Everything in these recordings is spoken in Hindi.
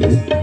Thank you.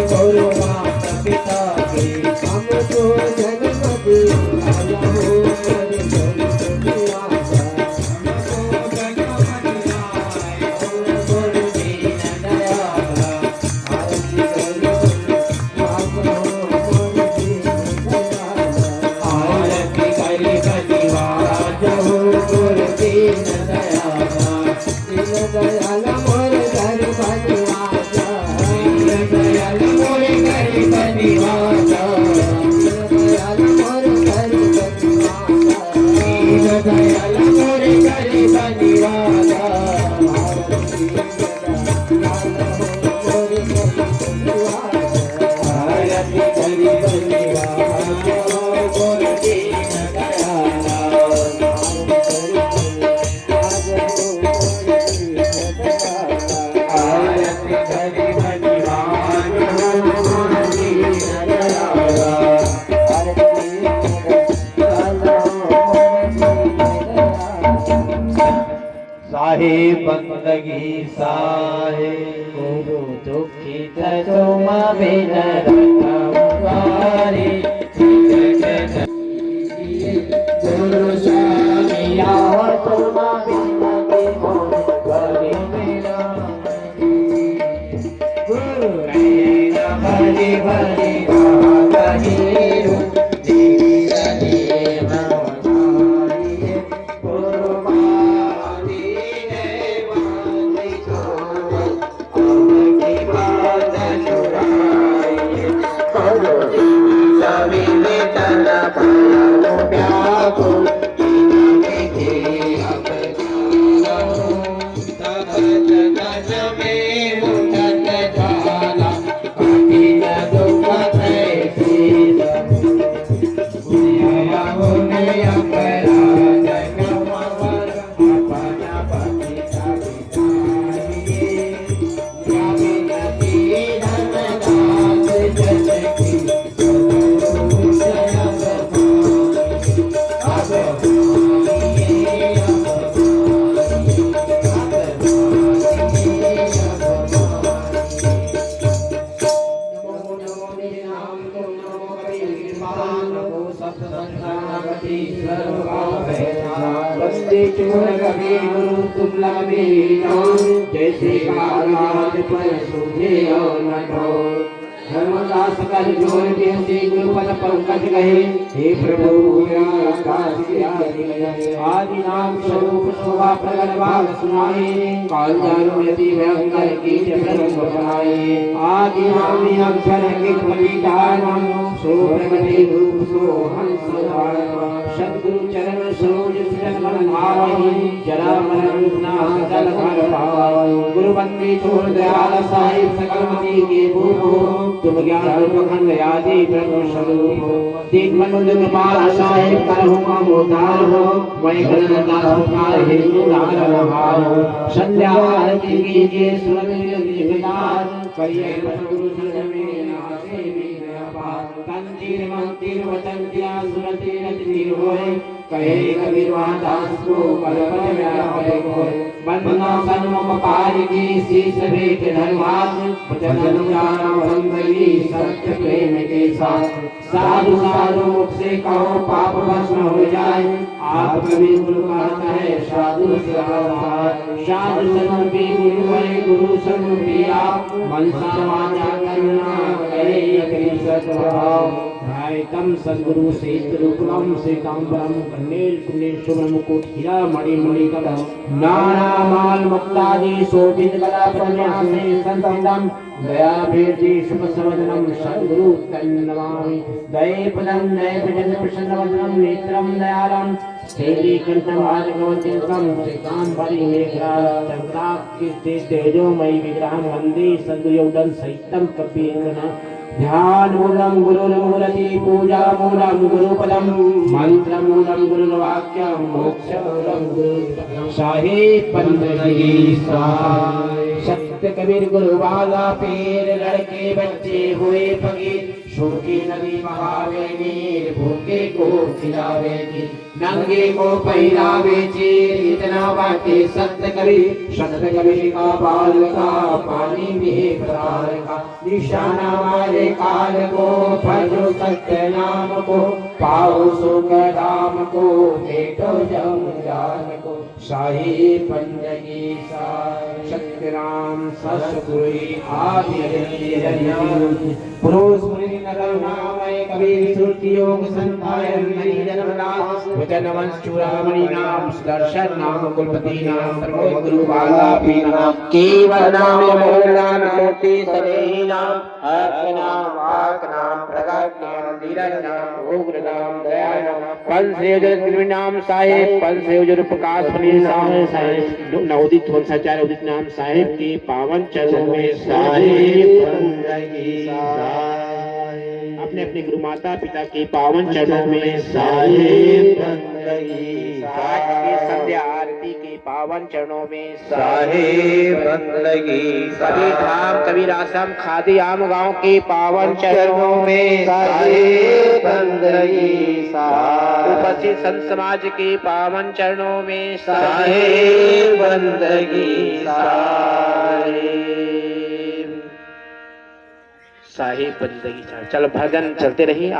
गुरु माता पिता की हमको जन्म दिया हो मोरे गुरु माता हमको जन्म दिया हो गुरु दीन दयाला आरती करो आपको गुरु दीन दयाला आरती करी बलिवाज हो गुरु दीन दयाला दीन दयाला मोरे घर बलिवाजा दीन दयाला मोरे घर बलिवाजा दीन दयाला मोरे घर बलिवाजा दीन दयाला मोरे घर बलिवाजा आरती दयाला मोरे घर बलिवाजा आरती करी बलिवाजा गुरु दीन दयाला आरती करी बलिवाज गुरु दीन दयाला साहिब बंदगी साहे गुरु दुखित तुम बिन रखवारे गुरु स्वामी आओ तुम बिन करे मेरा गुरु नैना भरी भरी रागहीरो धीर धीर नवधारिये गुरु मारी ने बांधी छोड़े आपकी बात छुड़ाइए गुरु सभी तन पाया व्याकुल जैसे कागज पर सूझे और न ढोर धर्मदास कर जोर जैसे गुरुपद पंकज गए हे प्रभु आदि नाम स्वरूप शोभा प्रगट भाग सुनाए काल जानो यति भयंकर कीट प्रगट बनाए आदि नाम अक्षर के पति नाम सो प्रगटे रूप सो हंस सद्गुरु चरण सरोज सुजन मन भावहि जरा मरण नाम जल भर पावहि गुरु बंदी छोड़ दयाल साहिब सकलमति के भूप हो तुम ज्ञान रूप खंड आदि ब्रह्म स्वरूप हो दीन बंद कृपाल साहिब करहु मम उद्धार हो वही गणदास पुकार हेतु नार हार हो संध्या आरती कीजिए सुरति विदार करिए गुरु चरण में आसे तंतीर मंतीर वचन दिया सुरति रति होए कहे कबीर दास को कलपत व्यापे होए बंदना सन्मुख पारि की शीस भेट धर्मात वचन अनुजान बंदगी सत्य प्रेम के साथ साधु साधु मुख से कहो पाप भस्म हो जाए आप कभी गुरु कहता है साधु साधु सन्मुखी गुरु है गुरु सन्मुखी आप मनसा वाचा करुणा करे यज्ञ सद्भाव तम सद्गुरु से रूपम से तांबरम कन्नेल कुन्नेल शुभ्र मुकुट हीरा मणि मणि कलम नाना माल मुक्तादि शोभित कला प्रन्यासे संतम दया भीर्ति शुभ समदनम सद्गुरु तन्नमामि दये पदम दये भजन प्रसन्न वदनम नेत्रम दयालम स्थैली कंठम आदिगोचरकम श्रीकाम बलि मेघरा चंद्राक कीर्ति तेजोमयि विग्रहं वंदे सद्गुरुयोगं सहितं कपीन्द्रना ध्यान मूलम गुरुर्मूर्ति पूजा मूलम गुरुपदम मंत्र मूलम गुरुर्वाक्यम मोक्ष मूलम गुरु साहिब बंदगी संत कबीर गुरु वाला पीर लड़के बच्चे हुए फकीर सूखी नदी बहावे नीर भूखे को खिलावे खीर नंगे को पहनावे चीर इतना बाटे संत कबीर का बाल का पानी में प्रकार का निशाना मारे काल को भजो सत्य नाम को पाओ सुख धाम को भेटो जम जान को शाही पंजगी सत्य राम सतगुरु आदि पुरुष मुनि नर नामय कबीर सुरति योग संतायन नहीं जन्म नाम वचन वंश चूड़ामणि नाम सुदर्शन नाम कुलपति नाम सर्व गुरु वाला पी नाम केवल नाम मोला नामोति सनेही नाम हक नाम वाक नाम प्रगट नाम धीरज नाम उग्र नाम दया नाम पंच नाम साहेब पंच प्रकाश मणि नाम साहेब नवोदित वंशाचार्य उदित नाम साहेब के पावन चरणों में साहेब अपने अपने गुरु माता पिता के पावन चरणों में साहेब बंदगी आज के संध्या आरती के पावन चरणों में साहेब बंदगी सभी धाम कबीर आश्रम खादी आम गांव के पावन चरणों में साहेब बंदगी उपस्थित संत समाज के पावन चरणों में साहेब बंदगी साहेब बंदगी। चलो भजन चलते रहिए।